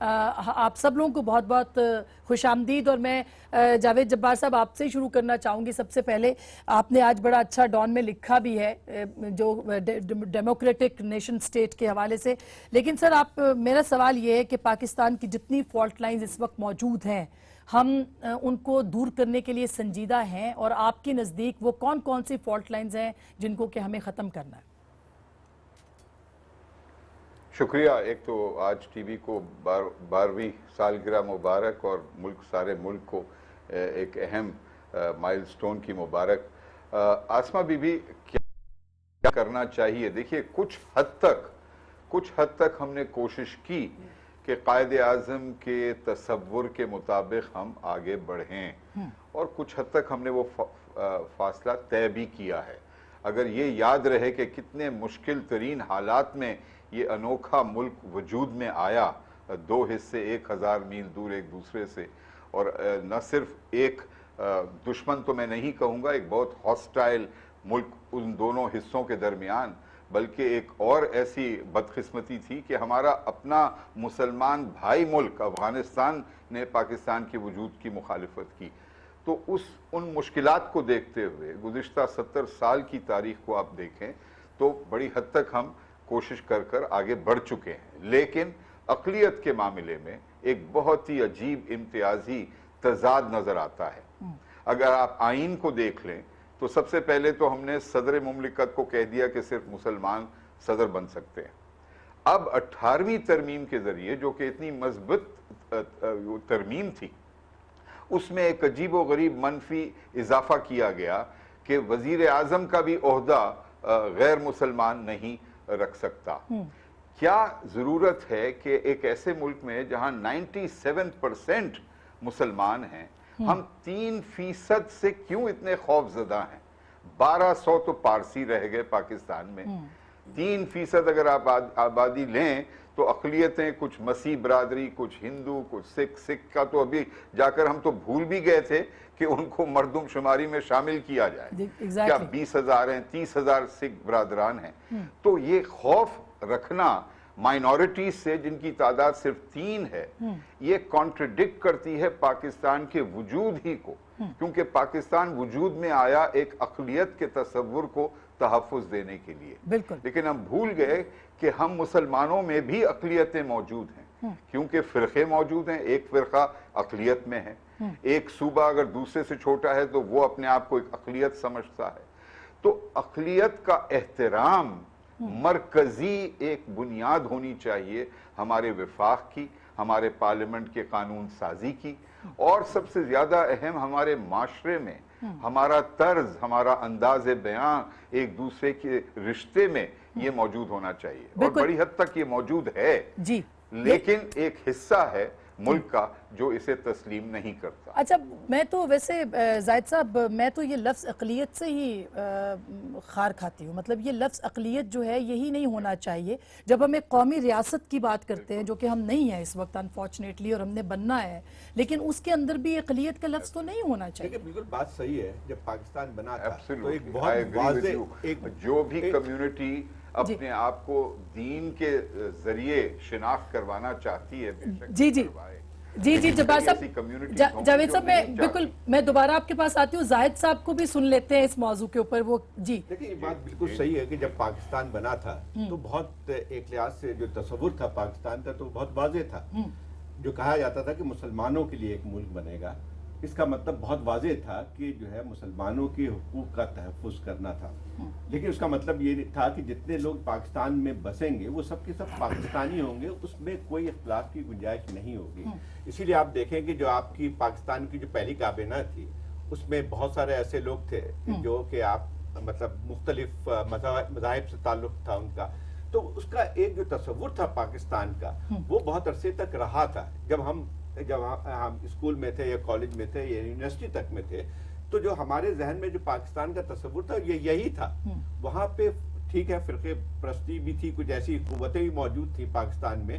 آپ سب لوگوں کو بہت بہت خوش آمدید. اور میں جاوید جبار صاحب آپ سے شروع کرنا چاہوں گی. سب سے پہلے آپ نے آج بڑا اچھا ڈان میں لکھا بھی ہے جو ڈیموکریٹک نیشن سٹیٹ کے حوالے سے. لیکن سر میرا سوال یہ ہے کہ پاکستان کی جتنی فالٹ لائنز اس وقت موجود ہیں ہم ان کو دور کرنے کے لیے سنجیدہ ہیں, اور آپ کے نزدیک وہ کون کون سی فالٹ لائنز ہیں جن کو کہ ہمیں ختم کرنا ہے؟ شکریہ. ایک تو آج ٹی وی کو 12ویں سالگرہ مبارک, اور سارے ملک کو ایک اہم مائل سٹون کی مبارک. آسمہ بی بی کیا کرنا چاہیے؟ دیکھیے کچھ حد تک ہم نے کوشش کی کہ قائد اعظم کے تصور کے مطابق ہم آگے بڑھیں, اور کچھ حد تک ہم نے وہ فاصلہ طے بھی کیا ہے. اگر یہ یاد رہے کہ کتنے مشکل ترین حالات میں یہ انوکھا ملک وجود میں آیا, 2 حصے 1000 میل دور ایک دوسرے سے, اور نہ صرف ایک دشمن تو میں نہیں کہوں گا, ایک بہت ہاسٹائل ملک ان دونوں حصوں کے درمیان, بلکہ ایک اور ایسی بدقسمتی تھی کہ ہمارا اپنا مسلمان بھائی ملک افغانستان نے پاکستان کے وجود کی مخالفت کی. تو ان مشکلات کو دیکھتے ہوئے گزشتہ 70 سال کی تاریخ کو آپ دیکھیں تو بڑی حد تک ہم کوشش کر آگے بڑھ چکے ہیں. لیکن اقلیت کے معاملے میں ایک بہت ہی عجیب امتیازی تضاد نظر آتا ہے. اگر آپ آئین کو دیکھ لیں تو سب سے پہلے تو ہم نے صدر مملکت کو کہہ دیا کہ صرف مسلمان صدر بن سکتے ہیں. اب 18ویں ترمیم کے ذریعے, جو کہ اتنی مثبت ترمیم تھی, اس میں ایک عجیب و غریب منفی اضافہ کیا گیا کہ وزیر اعظم کا بھی عہدہ غیر مسلمان نہیں رکھ سکتا. کیا ضرورت ہے کہ ایک ایسے ملک میں جہاں 97% مسلمان ہیں, ہم 3% سے کیوں اتنے خوف زدہ ہیں؟ 1200 تو پارسی رہ گئے پاکستان میں, 3% اگر آپ آبادی لیں تو اقلیتیں, کچھ مسیح برادری, کچھ ہندو, کچھ سکھ کا تو ابھی جا کر ہم تو بھول بھی گئے تھے کہ ان کو مردم شماری میں شامل کیا جائے. کیا 20,000 ہیں, 30,000 سکھ برادران ہیں. تو یہ خوف رکھنا مائنورٹیز سے, جن کی تعداد صرف 3 ہے, یہ کانٹرڈکٹ کرتی ہے پاکستان کے وجود ہی کو, کیونکہ پاکستان وجود میں آیا ایک اقلیت کے تصور کو تحفظ دینے کے لیے. لیکن ہم بھول گئے کہ ہم مسلمانوں میں بھی اقلیتیں موجود ہیں, کیونکہ فرقے موجود ہیں. ایک فرقہ اقلیت میں ہے, ایک صوبہ اگر دوسرے سے چھوٹا ہے تو وہ اپنے آپ کو ایک اقلیت سمجھتا ہے. تو اقلیت کا احترام مرکزی ایک بنیاد ہونی چاہیے ہمارے وفاق کی, ہمارے پارلیمنٹ کے قانون سازی کی, اور سب سے زیادہ اہم ہمارے معاشرے میں ہمارا طرز, ہمارا انداز بیان, ایک دوسرے کے رشتے میں یہ موجود ہونا چاہیے. اور بڑی حد تک یہ موجود ہے, لیکن ایک حصہ ہے ملک کا جو اسے تسلیم نہیں کرتا. اچھا, میں تو ویسے زاہد صاحب, میں تو یہ لفظ اقلیت سے ہی خار کھاتی ہوں. مطلب یہ لفظ اقلیت جو ہے یہی نہیں ہونا چاہیے. جب ہم ایک قومی ریاست کی بات کرتے ہیں, جو کہ ہم نہیں ہیں اس وقت انفارچونیٹلی, اور ہم نے بننا ہے, لیکن اس کے اندر بھی اقلیت کا لفظ تو نہیں ہونا چاہیے. بالکل بات صحیح ہے. جب پاکستان بنا تھا تو ایک I بہت agree with واضح you. ایک جو بھی کمیونٹی اپنے آپ کو دین کے ذریعے شناخت کروانا چاہتی ہے, جی جبار صاحب, جاوید صاحب, میں دوبارہ آپ کے پاس آتی ہوں. زاہد صاحب کو بھی سن لیتے ہیں اس موضوع کے اوپر. وہ دیکھیں, یہ بات بالکل صحیح ہے کہ جب پاکستان بنا تھا تو بہت ایک لحاظ سے جو تصور تھا پاکستان کا تو بہت واضح تھا. جو کہا جاتا تھا کہ مسلمانوں کے لیے ایک ملک بنے گا, اس کا مطلب بہت واضح تھا کہ جو ہے مسلمانوں کے حقوق کا تحفظ کرنا تھا. لیکن اس کا مطلب یہ تھا کہ جتنے لوگ پاکستان میں بسیں گے وہ سب کے سب پاکستانی ہوں گے, اس میں کوئی اختلاف کی گنجائش نہیں ہوگی. اسی لیے آپ دیکھیں کہ جو آپ کی پاکستان کی جو پہلی کابینہ تھی, اس میں بہت سارے ایسے لوگ تھے جو کہ آپ مطلب مختلف مذاہب سے تعلق تھا ان کا. تو اس کا ایک جو تصور تھا پاکستان کا, وہ بہت عرصے تک رہا تھا. جب ہم اسکول میں تھے یا کالج میں تھے یا یونیورسٹی تک میں تھے, تو جو ہمارے ذہن میں جو پاکستان کا تصور تھا یہ یہی تھا. وہاں پہ ٹھیک ہے فرقے پرستی بھی تھی, کچھ ایسی قوتیں بھی موجود تھیں پاکستان میں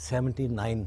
79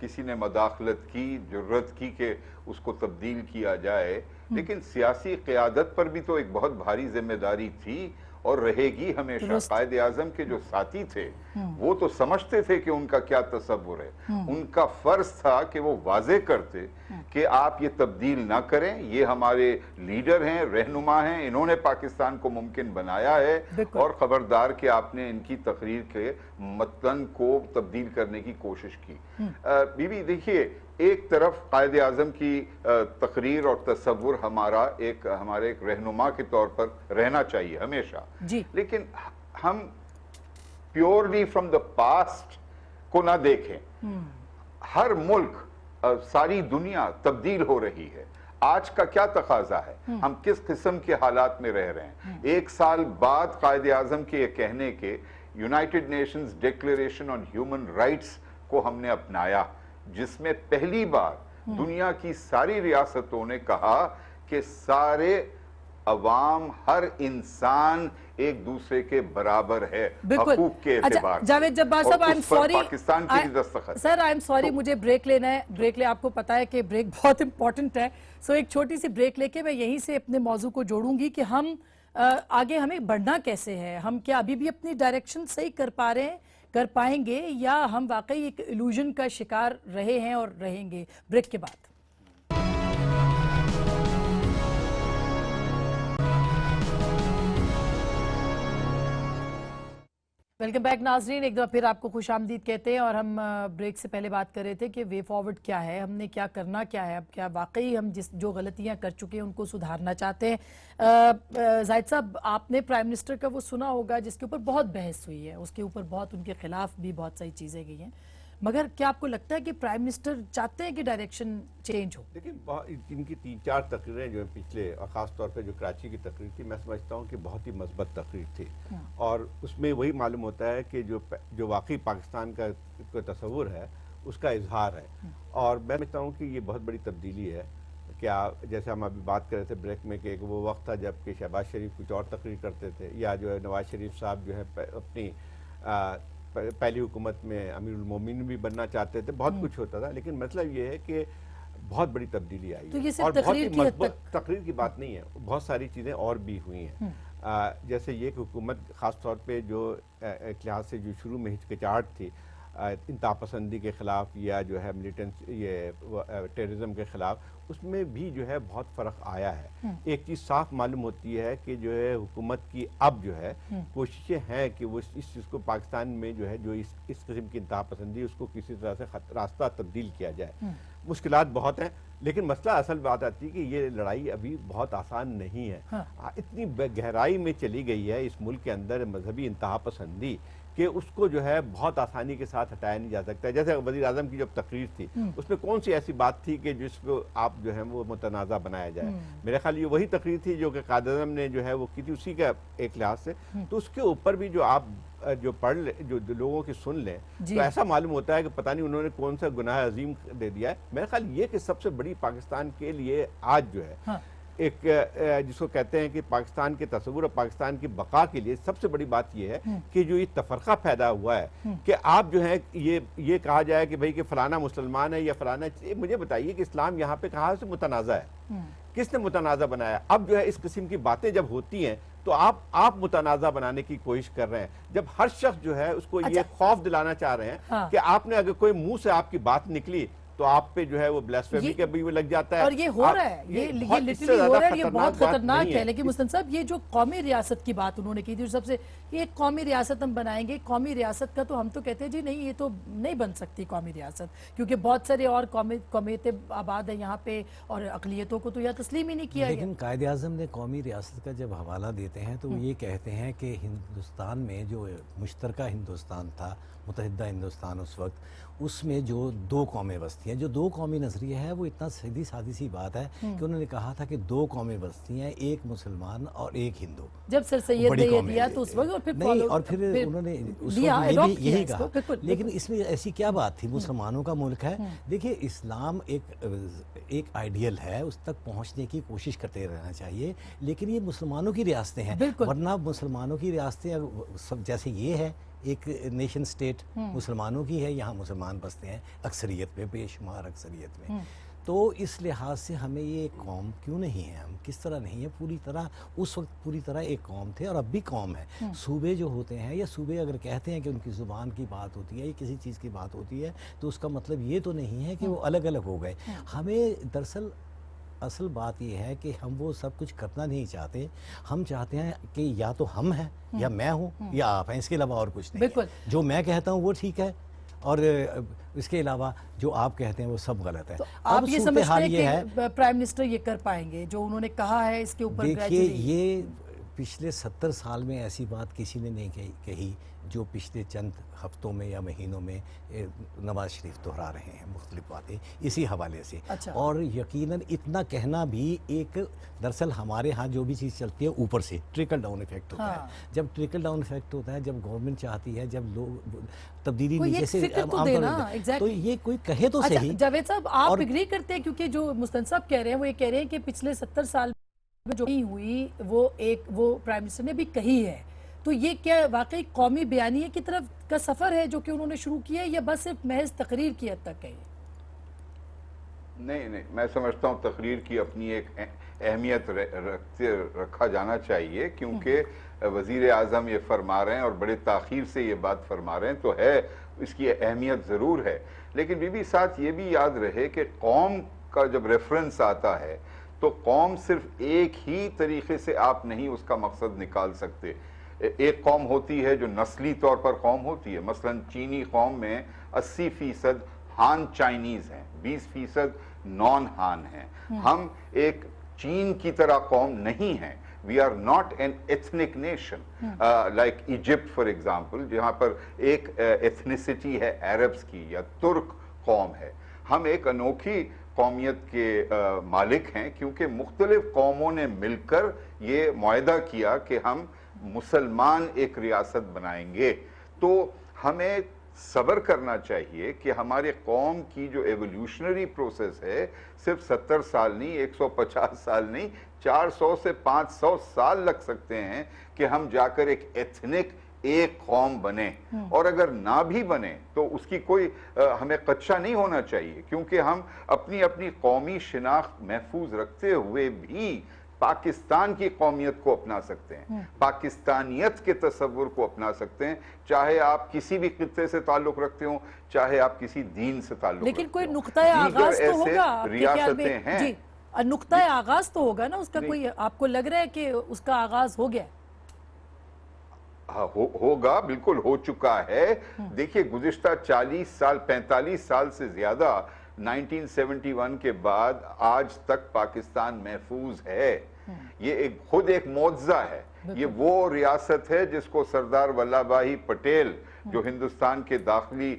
کسی نے مداخلت کی، جرت کی کہ اس کو تبدیل کیا جائے، لیکن سیاسی قیادت پر بھی تو ایک بہت بھاری ذمہ داری تھی اور رہے گی ہمیشہ۔ قائد اعظم کے جو ساتھی تھے وہ تو سمجھتے تھے کہ ان کا کیا تصور ہے، ان کا فرض تھا کہ وہ واضح کرتے کہ آپ یہ تبدیل نہ کریں، یہ ہمارے لیڈر ہیں، رہنما ہیں، انہوں نے پاکستان کو ممکن بنایا ہے، اور خبردار کہ آپ نے ان کی تقریر کے متن کو تبدیل کرنے کی کوشش کی۔ بی بی دیکھیے، ایک طرف قائد اعظم کی تقریر اور تصور ہمارے ایک رہنما کے طور پر رہنا چاہیے ہمیشہ، لیکن ہم پیورلی فرام دا پاسٹ کو نہ دیکھیں۔ ہر ملک، ساری دنیا تبدیل ہو رہی ہے۔ آج کا کیا تقاضا ہے، ہم کس قسم کے حالات میں رہ رہے ہیں۔ ایک سال بعد قائد اعظم کے یہ کہنے کے United nations declaration on human rights کو ہم نے اپنایا، جس میں پہلی بار دنیا کی ساری ریاستوں نے کہا کہ سارے عوام، ہر انسان ایک دوسرے کے برابر ہے حقوق کے اعتبار سے۔ جاوید جبار صاحب، اور اس پر پاکستان کی دستخط۔ سر آئی ایم سوری، مجھے بریک لینا ہے، بریک لے، آپ کو پتا ہے کہ بریک بہت امپورٹنٹ ہے، سو ایک چھوٹی سی بریک لے کے میں یہیں سے اپنے موضوع کو جوڑوں گی کہ ہم آگے ہمیں بڑھنا کیسے ہے، ہم کیا ابھی بھی اپنی ڈائریکشن صحیح کر پا رہے ہیں، کر پائیں گے، یا ہم واقعی ایک ایلوژن کا شکار رہے ہیں اور رہیں گے۔ بریک کے بعد ویلکم بیک ناظرین، ایک دفعہ پھر آپ کو خوش آمدید کہتے ہیں، اور ہم بریک سے پہلے بات کر رہے تھے کہ وے فارورڈ کیا ہے، ہم نے کیا کرنا کیا ہے، اب کیا واقعی ہم جو غلطیاں کر چکے ہیں ان کو سدھارنا چاہتے ہیں۔ زاہد صاحب، آپ نے پرائم منسٹر کا وہ سنا ہوگا جس کے اوپر بہت بحث ہوئی ہے، اس کے اوپر بہت ان کے خلاف بھی بہت ساری چیزیں گئی ہیں، مگر کیا آپ کو لگتا ہے کہ پرائم منسٹر چاہتے ہیں کہ ڈائریکشن چینج ہو؟ دیکھیں، ان کی 3-4 تقریریں جو ہیں پچھلے، اور خاص طور پہ جو کراچی کی تقریر تھی، میں سمجھتا ہوں کہ بہت ہی مثبت تقریر تھی، اور اس میں وہی معلوم ہوتا ہے کہ جو واقعی پاکستان کا تصور ہے اس کا اظہار ہے، اور میں سمجھتا ہوں کہ یہ بہت بڑی تبدیلی ہے۔ کیا جیسے ہم ابھی بات کر رہے تھے بریک میں کہ وہ وقت تھا جب کہ شہباز شریف کچھ اور تقریر کرتے تھے، یا جو ہے نواز شریف صاحب جو ہے اپنی پہلی حکومت میں امیر المومنین بھی بننا چاہتے تھے، بہت کچھ ہوتا تھا، لیکن مطلب یہ ہے کہ بہت بڑی تبدیلی آئی ہے، اور بہت ہی مثبت تقریر کی بات نہیں ہے، بہت ساری چیزیں اور بھی ہوئی ہیں، جیسے یہ کہ حکومت خاص طور پہ جو ایک لحاظ سے جو شروع میں ہچکچاہٹ تھی انتہا پسندی کے خلاف، یا جو ہے ملیٹنٹ یہ ٹیررزم کے خلاف، اس میں بھی جو ہے بہت فرق آیا ہے۔ ایک چیز صاف معلوم ہوتی ہے کہ جو ہے حکومت کی اب جو ہے کوششیں ہیں کہ وہ اس چیز کو پاکستان میں جو ہے جو اس قسم کی انتہا پسندی اس کو کسی طرح سے راستہ تبدیل کیا جائے۔ مشکلات بہت ہیں، لیکن مسئلہ اصل بات آتی ہے کہ یہ لڑائی ابھی بہت آسان نہیں ہے، اتنی گہرائی میں چلی گئی ہے اس ملک کے اندر مذہبی انتہا پسندی کہ اس کو جو ہے بہت آسانی کے ساتھ ہٹایا نہیں جا سکتا ہے۔ جیسے وزیر اعظم کی جب تقریر تھی اس میں کون سی ایسی بات تھی کہ جس کو آپ جو ہے وہ متنازع بنایا جائے؟ میرے خیال یہ وہی تقریر تھی جو کہ قائد اعظم نے جو ہے وہ کی تھی، اسی کا ایک لحاظ سے، تو اس کے اوپر بھی جو آپ جو پڑھ لیں، جو لوگوں کی سن لیں، تو ایسا معلوم ہوتا ہے کہ پتہ نہیں انہوں نے کون سا گناہ عظیم دے دیا ہے۔ میرے خیال یہ کہ سب سے بڑی پاکستان کے لیے آج جو ہے ایک جس کو کہتے ہیں کہ پاکستان کے تصور اور پاکستان کی بقا کے لیے سب سے بڑی بات یہ ہے کہ جو یہ تفرقہ پیدا ہوا ہے کہ آپ جو ہے یہ کہا جائے کہ بھئی کہ فلانا مسلمان ہے یا فلانا، مجھے بتائیے کہ اسلام یہاں پہ کہاں سے متنازع ہے؟ کس نے متنازع بنایا؟ اب جو ہے اس قسم کی باتیں جب ہوتی ہیں تو آپ متنازع بنانے کی کوشش کر رہے ہیں، جب ہر شخص جو ہے اس کو یہ خوف دلانا چاہ رہے ہیں کہ آپ نے اگر کوئی منہ سے آپ کی بات نکلی تو آپ پہ جو ہے وہ بلیسفیمی کا بھی لگ جاتا ہے، اور یہ ہو رہا ہے، یہ لٹرلی ہو رہا ہے، یہ بہت خطرناک ہے۔ لیکن مستن صاحب، یہ جو قومی ریاست کی بات انہوں نے کی تھی، سب سے یہ ایک قومی ریاست ہم بنائیں گے، قومی ریاست کا تو ہم تو کہتے ہیں جی نہیں، یہ تو نہیں بن سکتی قومی ریاست، کیونکہ بہت سارے اور قومیتیں آباد ہیں یہاں پہ، اور اقلیتوں کو تو یہ تسلیم ہی نہیں کیا گیا۔ لیکن قائد اعظم نے قومی ریاست کا جب حوالہ دیتے ہیں تو وہ یہ کہتے ہیں کہ ہندوستان میں جو مشترکہ ہندوستان تھا، متحدہ ہندوستان اس وقت، اس میں جو 2 قومیں بستی ہیں، جو 2 قومی نظریہ ہے وہ اتنا سیدھی سادی سی بات ہے کہ انہوں نے کہا تھا کہ 2 قومیں بستی ہیں، ایک مسلمان اور ایک ہندو۔ جب سر سید نے یہ دیا تو اس وقت، اور پھر انہوں نے اس وقت یہی کہا، لیکن اس میں ایسی کیا بات تھی؟ مسلمانوں کا ملک ہے۔ دیکھیے، اسلام ایک آئیڈیل ہے، اس تک پہنچنے کی کوشش کرتے رہنا چاہیے، لیکن یہ مسلمانوں کی ریاستیں ہیں، ورنہ مسلمانوں کی ریاستیں جیسے یہ ہے ایک نیشن سٹیٹ مسلمانوں کی ہے، یہاں مسلمان بستے ہیں اکثریت میں، بے شمار اکثریت میں، تو اس لحاظ سے ہمیں یہ ایک قوم کیوں نہیں ہے، ہم کس طرح نہیں ہے، پوری طرح اس وقت پوری طرح ایک قوم تھے اور اب بھی قوم ہے۔ صوبے جو ہوتے ہیں یا صوبے اگر کہتے ہیں کہ ان کی زبان کی بات ہوتی ہے یا کسی چیز کی بات ہوتی ہے تو اس کا مطلب یہ تو نہیں ہے کہ وہ الگ الگ ہو گئے۔ ہمیں دراصل اصل بات یہ ہے کہ ہم وہ سب کچھ کرنا نہیں چاہتے، ہم چاہتے ہیں کہ یا تو ہم ہیں یا میں ہوں یا آپ ہیں، اس کے علاوہ اور کچھ نہیں ہے۔ جو میں کہتا ہوں وہ ٹھیک ہے اور اس کے علاوہ جو آپ کہتے ہیں وہ سب غلط ہے۔ آپ یہ سمجھتے ہیں کہ پرائم منسٹر یہ کر پائیں گے جو انہوں نے کہا ہے اس کے اوپر؟ دیکھیے یہ پچھلے 70 سال میں ایسی بات کسی نے نہیں کہی جو پچھلے چند ہفتوں میں یا مہینوں میں نواز شریف دہرا رہے ہیں مختلف باتیں اسی حوالے سے۔ اور یقیناً اتنا کہنا بھی ایک دراصل ہمارے ہاں جو بھی چیز چلتی ہے اوپر سے ٹرکل ڈاؤن ایفیکٹ ہوتا ہے۔ جب ٹرکل ڈاؤن ایفیکٹ ہوتا ہے، جب گورنمنٹ چاہتی ہے، جب لوگ تبدیلی نیچے سے تو یہ کوئی کہے تو صحیح۔ جاوید صاحب آپ اگری کرتے ہیں کیونکہ جو مستن صاحب کہہ رہے ہیں وہ یہ کہہ رہے ہیں کہ پچھلے 70 سال میں جو ہوئی وہ پرائم منسٹر نے بھی کہی ہے، تو یہ کیا واقعی قومی بیانیے کی طرف کا سفر ہے جو کہ انہوں نے شروع کیا ہے یا بس صرف محض تقریر کی حد تک ہے؟ نہیں، میں سمجھتا ہوں تقریر کی اپنی ایک اہمیت رکھا جانا چاہیے، کیونکہ وزیر اعظم یہ فرما رہے ہیں اور بڑے تاخیر سے یہ بات فرما رہے ہیں تو ہے، اس کی اہمیت ضرور ہے۔ لیکن بی بی ساتھ یہ بھی یاد رہے کہ قوم کا جب ریفرنس آتا ہے تو قوم صرف ایک ہی طریقے سے آپ نہیں اس کا مقصد نکال سکتے۔ ایک قوم ہوتی ہے جو نسلی طور پر قوم ہوتی ہے، مثلا چینی قوم میں 80% ہان چائنیز ہیں، 20% نان ہان ہیں۔ ہم ایک چین کی طرح قوم نہیں ہیں۔ We are not an ethnic nation like Egypt for example، جہاں پر ایک ایتھنیسٹی ہے عربز کی یا ترک قوم ہے۔ ہم ایک انوکھی قومیت کے مالک ہیں کیونکہ مختلف قوموں نے مل کر یہ معاہدہ کیا کہ ہم مسلمان ایک ریاست بنائیں گے۔ تو ہمیں صبر کرنا چاہیے کہ ہمارے قوم کی جو ایولیوشنری پروسیس ہے صرف 70 سال نہیں، 150 سال نہیں، 400 سے 500 سال لگ سکتے ہیں کہ ہم جا کر ایک ایتھنک ایک قوم بنے۔ اور اگر نہ بھی بنے تو اس کی کوئی ہمیں خدشہ نہیں ہونا چاہیے، کیونکہ ہم اپنی قومی شناخت محفوظ رکھتے ہوئے بھی پاکستان کی قومیت کو اپنا سکتے ہیں، پاکستانیت کے تصور کو اپنا سکتے ہیں، چاہے آپ کسی بھی خطے سے تعلق رکھتے ہوں، چاہے آپ کسی دین سے تعلق رکھتے ہوں۔ لیکن کوئی نقطۂ آغاز تو ہوگا آپ کے خیال میں؟ جی، نقطۂ آغاز تو ہوگا نا اس کا، کوئی آپ کو لگ رہا ہے کہ اس کا آغاز ہو گیا؟ ہوگا، بالکل ہو چکا ہے۔ دیکھیے گزشتہ 40 سال 45 سال سے زیادہ 1971 کے بعد آج تک پاکستان محفوظ ہے۔ یہ خود ایک معجزہ ہے۔ یہ وہ ریاست ہے جس کو سردار ولبھ بھائی پٹیل جو ہندوستان کے داخلی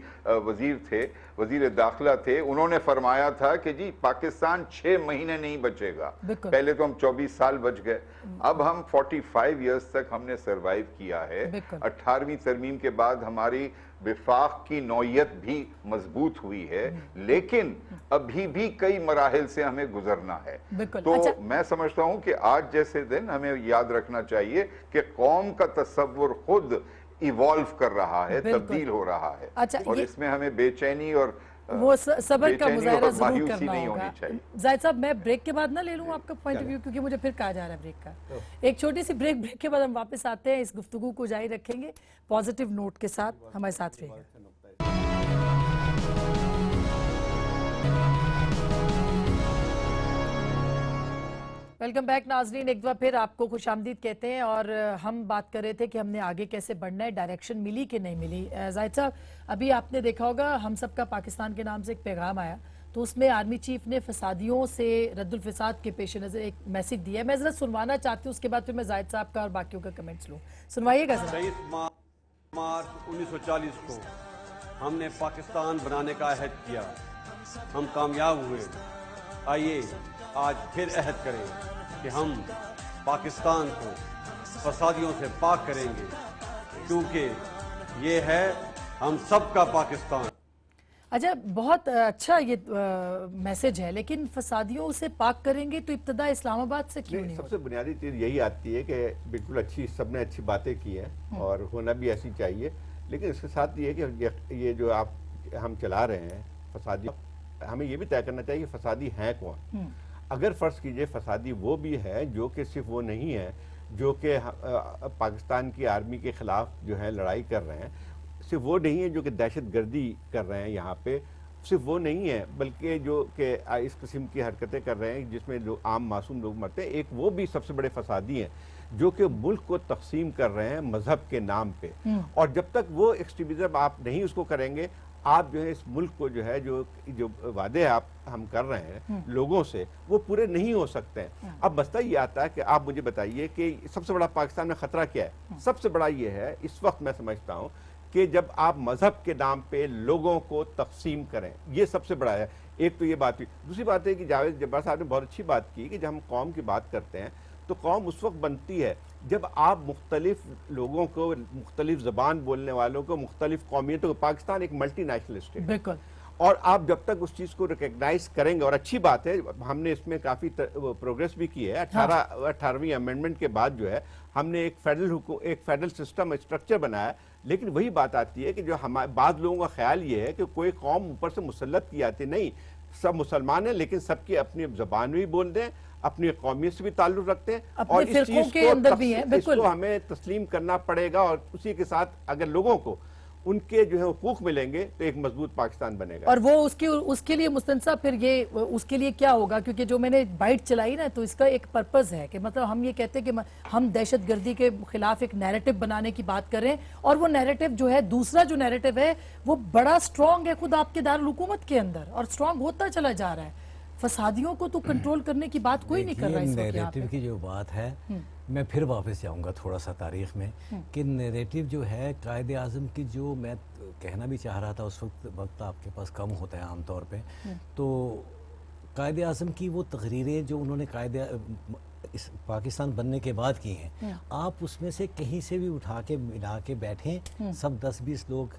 وزیر تھے، وزیر داخلہ تھے، انہوں نے فرمایا تھا کہ جی پاکستان 6 مہینے نہیں بچے گا۔ پہلے تو ہم 24 سال بچ گئے، اب ہم 45 ایئرز تک ہم نے سروائیو کیا ہے۔ 18ویں ترمیم کے بعد ہماری وفاق کی نوعیت بھی مضبوط ہوئی ہے، لیکن ابھی بھی کئی مراحل سے ہمیں گزرنا ہے۔ تو میں سمجھتا ہوں کہ آج جیسے دن ہمیں یاد رکھنا چاہیے کہ قوم کا تصور خود ایوالو کر رہا ہے، تبدیل ہو رہا ہے، اور اس میں ہمیں بے چینی اور وہ صبر کا مظاہرہ ضرور کرنا ہوگا۔ زاہد صاحب میں بریک کے بعد نہ لے لوں آپ کا پوائنٹ آف ویو، کیونکہ مجھے پھر کہا جا رہا ہے بریک کا۔ ایک چھوٹی سی بریک کے بعد ہم واپس آتے ہیں، اس گفتگو کو جاری رکھیں گے پازیٹیو نوٹ کے ساتھ، ہمارے ساتھ رہے گا۔ ویلکم بیک ناظرین، ایک دفعہ پھر آپ کو خوش آمدید کہتے ہیں، اور ہم بات کر رہے تھے کہ ہم نے آگے کیسے بڑھنا ہے، ڈائریکشن ملی کہ نہیں ملی۔ زاہد صاحب ابھی آپ نے دیکھا ہوگا ہم سب کا پاکستان کے نام سے ایک پیغام آیا، تو اس میں آرمی چیف نے فسادیوں سے رد الفساد کے پیش نظر ایک میسج دیا ہے، میں ذرا سنوانا چاہتی ہوں، اس کے بعد پھر میں زاہد صاحب کا اور باقیوں کا کمنٹس لوں، سنوائیے گا ذرا۔ 23 مارچ 1940 کو ہم نے پاکستان بنانے کا عہد کیا، ہم کامیاب ہوئے۔ آئیے آج پھر عہد کریں کہ ہم پاکستان کو فسادیوں سے پاک کریں گے، کیونکہ یہ ہے ہم سب کا پاکستان۔ اچھا، بہت اچھا یہ میسج ہے، لیکن فسادیوں سے پاک کریں گے تو ابتدا اسلام آباد سے کیوں نہیں؟ سب سے بنیادی چیز یہی آتی ہے کہ بالکل اچھی، سب نے اچھی باتیں کی ہیں اور ہونا بھی ایسی چاہیے، لیکن اس کے ساتھ یہ کہ یہ جو ہم چلا رہے ہیں فسادی، ہمیں یہ بھی طے کرنا چاہیے کہ فسادی ہیں کون. اگر فرض کیجئے فسادی وہ بھی ہے جو کہ صرف وہ نہیں ہے جو کہ پاکستان کی آرمی کے خلاف جو ہے لڑائی کر رہے ہیں، صرف وہ نہیں ہے جو کہ دہشت گردی کر رہے ہیں یہاں پہ، صرف وہ نہیں ہے بلکہ جو کہ اس قسم کی حرکتیں کر رہے ہیں جس میں جو عام معصوم لوگ مرتے ہیں، ایک وہ بھی سب سے بڑے فسادی ہیں جو کہ ملک کو تقسیم کر رہے ہیں مذہب کے نام پہ. اور جب تک وہ ایکسٹریمزم آپ نہیں اس کو کریں گے، آپ جو ہے اس ملک کو جو ہے جو وعدے ہم کر رہے ہیں لوگوں سے وہ پورے نہیں ہو سکتے ہیں. اب مسئلہ یہ آتا ہے کہ آپ مجھے بتائیے کہ سب سے بڑا پاکستان میں خطرہ کیا ہے؟ سب سے بڑا یہ ہے اس وقت میں سمجھتا ہوں کہ جب آپ مذہب کے نام پہ لوگوں کو تقسیم کریں، یہ سب سے بڑا ہے. ایک تو یہ بات ہوئی. دوسری بات ہے کہ جاوید جبار صاحب نے بہت اچھی بات کی کہ جب ہم قوم کی بات کرتے ہیں تو قوم اس وقت بنتی ہے جب آپ مختلف لوگوں کو، مختلف زبان بولنے والوں کو، مختلف قومیتوں کو، پاکستان ایک ملٹی نیشنل اسٹیٹ بالکل، اور آپ جب تک اس چیز کو ریکگنائز کریں گے، اور اچھی بات ہے ہم نے اس میں کافی پروگریس بھی کی ہے. 18ویں امینڈمنٹ کے بعد جو ہے ہم نے ایک فیڈرل سسٹم اسٹرکچر بنایا. لیکن وہی بات آتی ہے کہ جو بعض لوگوں کا خیال یہ ہے کہ کوئی قوم اوپر سے مسلط کی آتی، نہیں، سب مسلمان ہیں لیکن سب کی اپنی زبان بھی بولتے ہیں، اپنی قومیت سے بھی تعلق رکھتے ہیں، اور اس چیز کو ہمیں تسلیم کرنا پڑے گا. اور اسی کے ساتھ اگر لوگوں کو ان کے جو ہے حقوق ملیں گے تو ایک مضبوط پاکستان بنے گا. اور وہ اس کے لیے مستنصر پھر یہ اس کے لیے کیا ہوگا؟ کیونکہ جو میں نے بائٹ چلائی نا تو اس کا ایک پرپز ہے کہ مطلب ہم یہ کہتے ہیں کہ ہم دہشت گردی کے خلاف ایک نیریٹو بنانے کی بات کریں، اور وہ نیریٹو جو ہے، دوسرا جو نیریٹو ہے وہ بڑا سٹرونگ ہے خود آپ کے دارالحکومت کے اندر، اور سٹرونگ ہوتا چلا جا رہا ہے. فسادیوں کو تو کنٹرول کرنے کی بات کوئی نہیں کر رہا اس وقت یہاں پہ. نیریٹو کی جو بات ہے، میں پھر واپس جاؤں گا تھوڑا سا تاریخ میں کہ نیریٹو جو ہے قائد اعظم کی، جو میں کہنا بھی چاہ رہا تھا اس وقت آپ کے پاس کم ہوتا ہے عام طور پہ، تو قائد اعظم کی وہ تقریریں جو انہوں نے پاکستان بننے کے بعد کی ہیں، آپ اس میں سے کہیں سے بھی اٹھا کے ملا کے بیٹھیں، سب 10-20 لوگ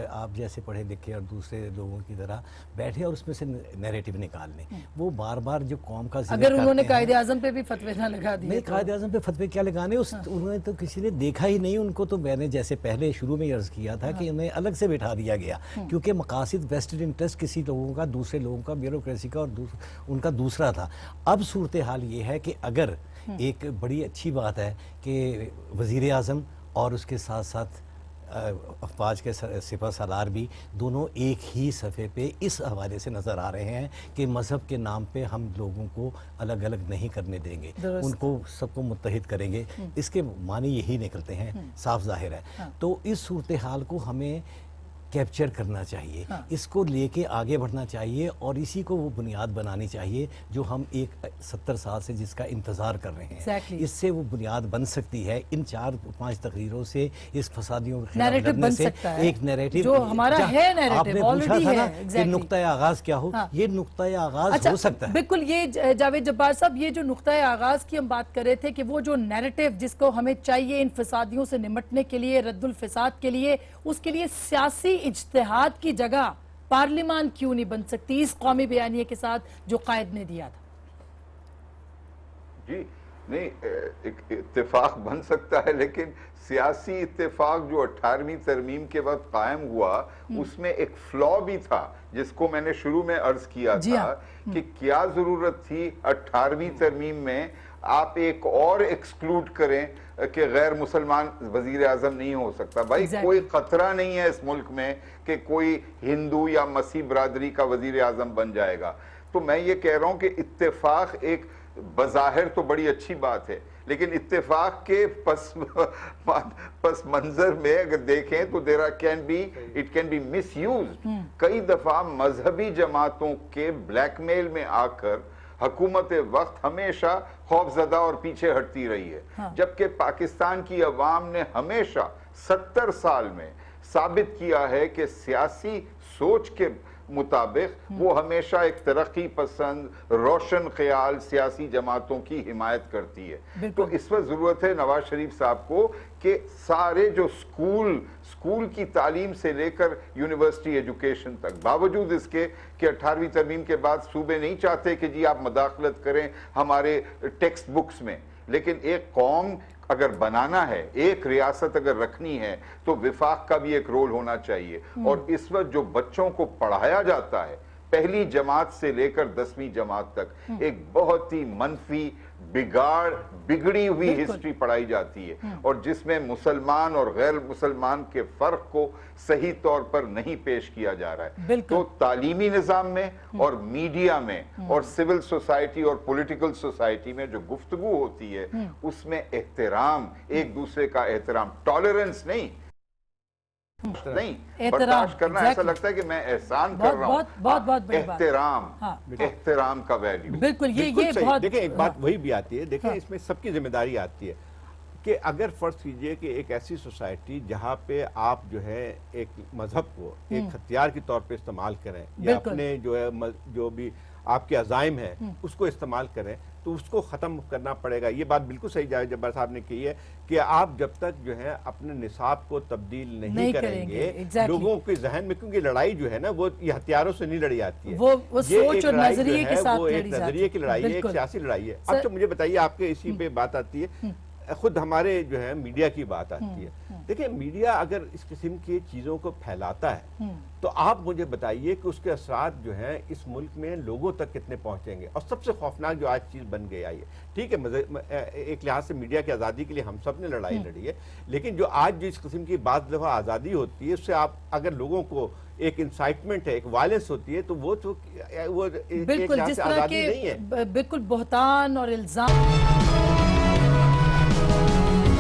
آپ جیسے پڑھے لکھے اور دوسرے لوگوں کی طرح بیٹھے اور اس میں سے نیریٹو نکال لیں. وہ بار بار جو قوم کا اگر انہوں نے قائد اعظم پہ بھی فتوے نہ لگا دیے، نہیں، قائد اعظم پہ فتوے کیا لگانے، انہوں نے تو کسی نے دیکھا ہی نہیں ان کو. تو میں نے جیسے پہلے شروع میں عرض کیا تھا کہ انہیں الگ سے بٹھا دیا گیا کیونکہ مقاصد ویسٹڈ انٹرسٹ کسی لوگوں کا، دوسرے لوگوں کا، بیوروکریسی کا، اور ان کا دوسرا تھا. اب صورتحال یہ ہے کہ اگر ایک بڑی اچھی بات ہے کہ وزیر اعظم اور اس کے ساتھ ساتھ افواج کے سپہ سالار بھی دونوں ایک ہی صفحے پہ اس حوالے سے نظر آ رہے ہیں کہ مذہب کے نام پہ ہم لوگوں کو الگ الگ نہیں کرنے دیں گے، ان کو سب کو متحد کریں گے. اس کے معنی یہی نکلتے ہیں، صاف ظاہر ہے. تو اس صورتحال کو ہمیں کیپچر کرنا چاہیے، اس کو لے کے آگے بڑھنا چاہیے، اور اسی کو وہ بنیاد بنانی چاہیے جو ہم 70 سال سے جس کا انتظار کر رہے ہیں. اس سے وہ بنیاد بن سکتی ہے. ان 4-5 تقریروں سے، اس فسادیوں کے خلاف لڑنے سے ایک نیریٹو جو ہمارا ہے، آپ نے پوچھا تھا نا کہ نقطۂ آغاز کیا ہو، یہ نقطۂ آغاز ہو سکتا ہے. بالکل. یہ جاوید جبار صاحب، یہ جو نقطۂ آغاز کی ہم بات کر رہے تھے کہ وہ جو نیریٹو جس کو ہمیں چاہیے ان فسادیوں سے نمٹنے کے لیے، رد الفساد کے لیے، اس کے لیے سیاسی اجتہاد کی جگہ پارلیمان کیوں نہیں بن سکتی اس قومی بیانیے کے ساتھ جو قائد نے دیا تھا؟ جی نہیں، ایک اتفاق بن سکتا ہے، لیکن سیاسی اتفاق جو 18ویں ترمیم کے وقت قائم ہوا اس میں ایک فلا بھی تھا جس کو میں نے شروع میں عرض کیا تھا کہ کیا ضرورت تھی 18ویں ترمیم میں آپ ایک اور ایکسکلوڈ کریں کہ غیر مسلمان وزیر اعظم نہیں ہو سکتا. بھائی کوئی خطرہ نہیں ہے اس ملک میں کہ کوئی ہندو یا مسیح برادری کا وزیر اعظم بن جائے گا. تو میں یہ کہہ رہا ہوں کہ اتفاق ایک بظاہر تو بڑی اچھی بات ہے، لیکن اتفاق کے پس منظر میں اگر دیکھیں تو it can be misused. کئی دفعہ مذہبی جماعتوں کے بلیک میل میں آ کر حکومت وقت ہمیشہ خوف زدہ اور پیچھے ہٹتی رہی ہے، جبکہ پاکستان کی عوام نے ہمیشہ 70 سال میں ثابت کیا ہے کہ سیاسی سوچ کے مطابق وہ ہمیشہ ایک ترقی پسند روشن خیال سیاسی جماعتوں کی حمایت کرتی ہے. تو اس وقت ضرورت ہے نواز شریف صاحب کو کہ سارے جو اسکول کی تعلیم سے لے کر یونیورسٹی ایجوکیشن تک، باوجود اس کے کہ 18ویں ترمیم کے بعد صوبے نہیں چاہتے کہ جی آپ مداخلت کریں ہمارے ٹیکسٹ بکس میں، لیکن ایک قوم اگر بنانا ہے، ایک ریاست اگر رکھنی ہے تو وفاق کا بھی ایک رول ہونا چاہیے. اور اس وقت جو بچوں کو پڑھایا جاتا ہے پہلی جماعت سے لے کر 10ویں جماعت تک، ایک بہت ہی منفی بگڑی ہوئی ہسٹری پڑھائی جاتی ہے، اور جس میں مسلمان اور غیر مسلمان کے فرق کو صحیح طور پر نہیں پیش کیا جا رہا ہے. تو تعلیمی نظام میں اور میڈیا میں اور سول سوسائٹی اور پولیٹیکل سوسائٹی میں جو گفتگو ہوتی ہے اس میں احترام، ایک دوسرے کا احترام، ٹالرنس نہیں برداشت کرنا. ایسا لگتا ہے کہ میں احسان کر رہا ہوں. بہت بڑی بات. احترام کا ویلیو. بالکل یہ بہت. دیکھیں ایک بات وہی بھی آتی ہے، دیکھیں اس میں سب کی ذمہ داری آتی ہے کہ اگر فرض کیجئے کہ ایک ایسی سوسائٹی جہاں پہ آپ جو ہے ایک مذہب کو ایک ہتھیار کے طور پہ استعمال کریں یا اپنے جو بھی آپ کے عزائم ہیں اس کو استعمال کریں تو اس کو ختم کرنا پڑے گا. یہ بات بالکل صحیح جاوید جبار صاحب نے کی ہے کہ آپ جب تک جو ہے اپنے نصاب کو تبدیل نہیں کریں گے لوگوں کے ذہن میں، کیونکہ لڑائی جو ہے نا وہ یہ ہتھیاروں سے نہیں لڑی آتی ہے، وہ سوچ اور نظریے کے ساتھ وہ ایک نظریے کی لڑائی ہے، ایک سیاسی لڑائی ہے. اب مجھے بتائیے، آپ کے اسی پہ بات آتی ہے، خود ہمارے جو ہے میڈیا کی بات آتی ہے. دیکھیں میڈیا اگر اس قسم کی چیزوں کو پھیلاتا ہے تو آپ مجھے بتائیے کہ اس کے اثرات جو ہیں اس ملک میں لوگوں تک کتنے پہنچیں گے. اور سب سے خوفناک جو آج چیز بن گئی ہے، ٹھیک ہے ایک لحاظ سے میڈیا کی آزادی کے لیے ہم سب نے لڑائی لڑی ہے، لیکن جو آج جو اس قسم کی بعض دفعہ آزادی ہوتی ہے اس سے آپ اگر لوگوں کو ایک انسائٹمنٹ ہے، ایک وائلنس ہوتی ہے تو وہ بالکل جس طرح کے بالکل بہتان اور الزام